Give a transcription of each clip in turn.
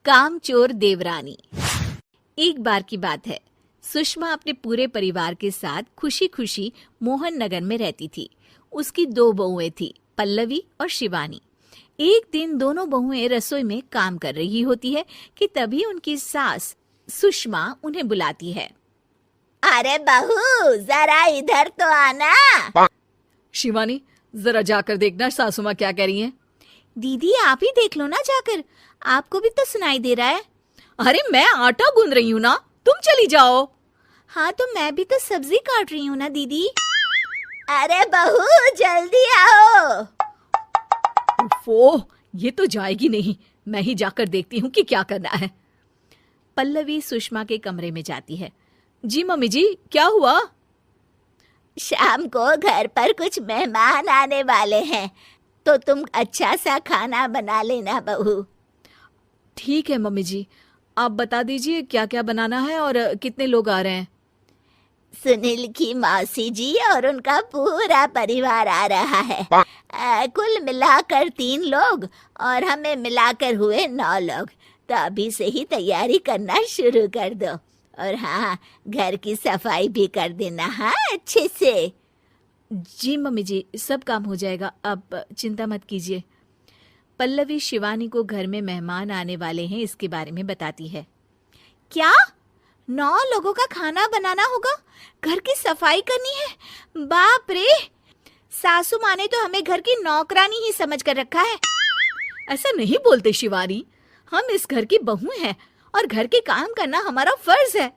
कामचोर देवरानी। एक बार की बात है, सुषमा अपने पूरे परिवार के साथ खुशी खुशी मोहन नगर में रहती थी। उसकी 2 बहुएं थी, पल्लवी और शिवानी। एक दिन दोनों बहुएं रसोई में काम कर रही होती है कि तभी उनकी सास सुषमा उन्हें बुलाती है। अरे बहू, जरा इधर तो आना। शिवानी, जरा जाकर देखना सासू माँ क्या कह रही हैं। दीदी आप ही देख लो ना जाकर, आपको भी तो सुनाई दे रहा है। अरे मैं आटा गूंद रही हूँ ना, तुम चली जाओ। हाँ तो मैं भी तो सब्जी काट रही हूँ ना दीदी। अरे बहू जल्दी आओ। ओह, ये तो जाएगी नहीं, मैं ही जाकर देखती हूँ कि क्या करना है। पल्लवी सुषमा के कमरे में जाती है। जी मम्मी जी, क्या हुआ? शाम को घर पर कुछ मेहमान आने वाले हैं, तो तुम अच्छा सा खाना बना लेना बहू। ठीक है मम्मी जी, आप बता दीजिए क्या क्या बनाना है और कितने लोग आ रहे हैं। सुनील की मौसी जी और उनका पूरा परिवार आ रहा है। कुल मिलाकर 3 लोग और हमें मिलाकर हुए 9 लोग। तो अभी से ही तैयारी करना शुरू कर दो। और हाँ, घर की सफाई भी कर देना, हाँ अच्छे से। जी मम्मी जी, सब काम हो जाएगा, आप चिंता मत कीजिए। पल्लवी शिवानी को घर में मेहमान आने वाले हैं इसके बारे में बताती है। क्या 9 लोगों का खाना बनाना होगा, घर की सफाई करनी है? बाप रे, सासू माँ ने तो हमें घर की नौकरानी ही समझ कर रखा है। ऐसा नहीं बोलते शिवानी, हम इस घर की बहू हैं और घर के काम करना हमारा फर्ज है।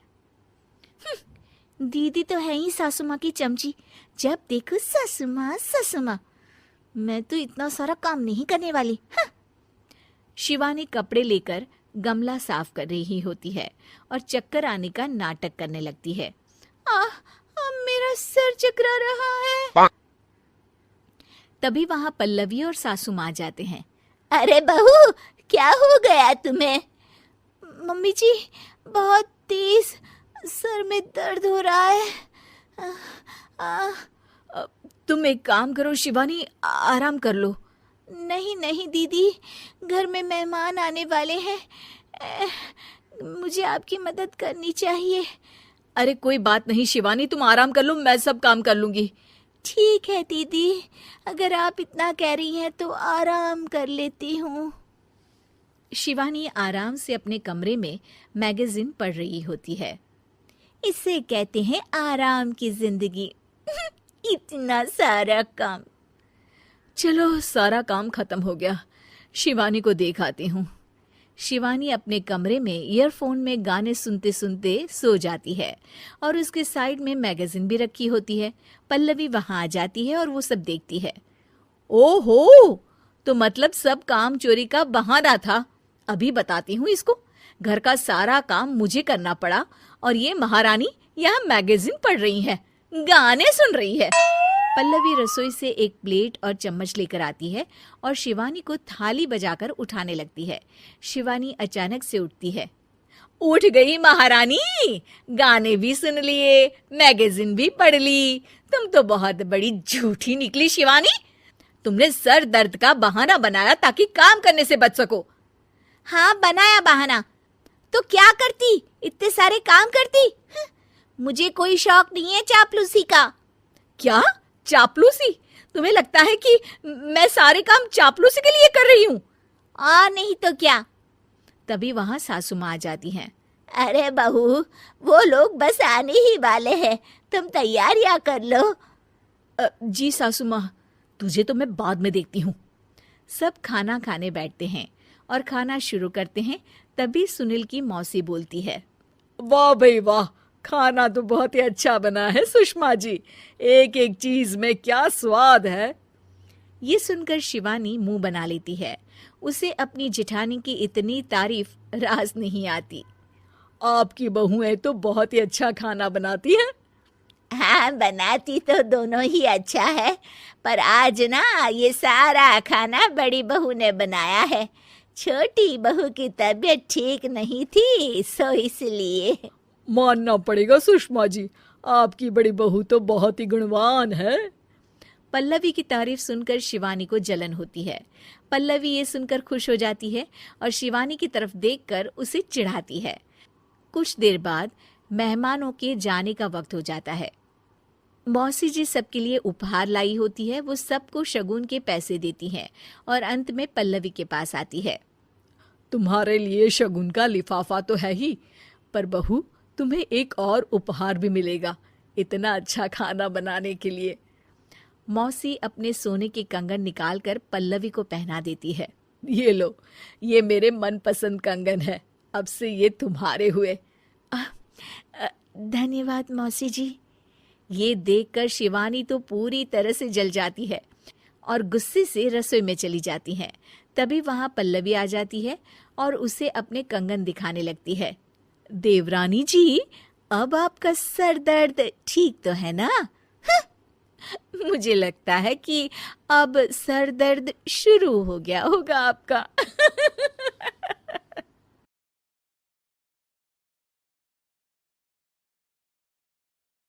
दीदी तो है ही सासू माँ की चमची, जब देखो सासू माँ सासू माँ। मैं तो इतना सारा काम नहीं करने वाली। शिवानी कपड़े लेकर गमला साफ कर रही होती है और चक्कर आने का नाटक करने लगती है। मेरा सर चकरा रहा है। तभी वहां पल्लवी और सासू माँ जाते हैं। अरे बहू, क्या हो गया तुम्हें? मम्मी जी, बहुत तेज सर में दर्द हो रहा है। तुम एक काम करो शिवानी, आराम कर लो। नहीं नहीं दीदी, घर में मेहमान आने वाले हैं, मुझे आपकी मदद करनी चाहिए। अरे कोई बात नहीं शिवानी, तुम आराम कर लो, मैं सब काम कर लूंगी। ठीक है दीदी, अगर आप इतना कह रही हैं तो आराम कर लेती हूँ। शिवानी आराम से अपने कमरे में मैगजीन पढ़ रही होती है। इसे कहते हैं आराम की जिंदगी। इतना सारा काम। चलो, सारा काम खत्म हो गया, शिवानी को देख आती हूँ। शिवानी अपने कमरे में ईयरफोन में गाने सुनते सुनते सो जाती है और उसके साइड में मैगजीन भी रखी होती है। पल्लवी वहां आ जाती है और वो सब देखती है। ओहो, तो मतलब सब काम चोरी का बहाना था। अभी बताती हूँ इसको। घर का सारा काम मुझे करना पड़ा और ये महारानी यहाँ मैगजीन पढ़ रही है, गाने सुन रही है। पल्लवी रसोई से एक प्लेट और चम्मच लेकर आती है और शिवानी को थाली बजाकर उठाने लगती है। शिवानी अचानक से उठती है। उठ गई महारानी, गाने भी सुन लिए, मैगजीन भी पढ़ ली। तुम तो बहुत बड़ी झूठी निकली शिवानी। तुमने सर दर्द का बहाना बनाया ताकि काम करने से बच सको। हाँ बनाया बहाना, तो क्या करती, इतने सारे काम करती। मुझे कोई शौक नहीं है चापलूसी का। क्या चापलूसी? तुम्हें लगता है कि मैं सारे काम चापलूसी के लिए कर रही हूँ? नहीं तो क्या। तभी वहां सासू माँ आ जाती हैं। अरे बहू, वो लोग बस आने ही वाले हैं, तुम तैयारियां कर लो। जी सासू माँ, तुझे तो मैं बाद में देखती हूँ। सब खाना खाने बैठते हैं और खाना शुरू करते हैं। तभी सुनील की मौसी बोलती है। वाह भाई वाह, खाना तो बहुत ही अच्छा बना है सुषमा जी, एक एक चीज में क्या स्वाद है। ये सुनकर शिवानी मुंह बना लेती है। उसे अपनी जेठानी की इतनी तारीफ रास नहीं आती। आपकी बहुएं तो बहुत ही अच्छा खाना बनाती हैं। हाँ बनाती तो दोनों ही अच्छा है, पर आज ना ये सारा खाना बड़ी बहू ने बनाया है। छोटी बहू की तबीयत ठीक नहीं थी, सो इसलिए। मानना पड़ेगा सुषमा जी, आपकी बड़ी बहू तो बहुत ही गुणवान है। पल्लवी की तारीफ सुनकर शिवानी को जलन होती है। पल्लवी ये सुनकर खुश हो जाती है और शिवानी की तरफ देखकर उसे चिढ़ाती है। कुछ देर बाद मेहमानों के जाने का वक्त हो जाता है। मौसी जी सबके लिए उपहार लाई होती है। वो सबको शगुन के पैसे देती हैं और अंत में पल्लवी के पास आती है। तुम्हारे लिए शगुन का लिफाफा तो है ही, पर बहू तुम्हें एक और उपहार भी मिलेगा इतना अच्छा खाना बनाने के लिए। मौसी अपने सोने के कंगन निकालकर पल्लवी को पहना देती है। ये लो, ये मेरे मनपसंद कंगन है, अब से ये तुम्हारे हुए। धन्यवाद मौसी जी। ये देखकर शिवानी तो पूरी तरह से जल जाती है और गुस्से से रसोई में चली जाती है। तभी वहां पल्लवी आ जाती है और उसे अपने कंगन दिखाने लगती है। देवरानी जी, अब आपका सर दर्द ठीक तो है ना? मुझे लगता है कि अब सर दर्द शुरू हो गया होगा आपका।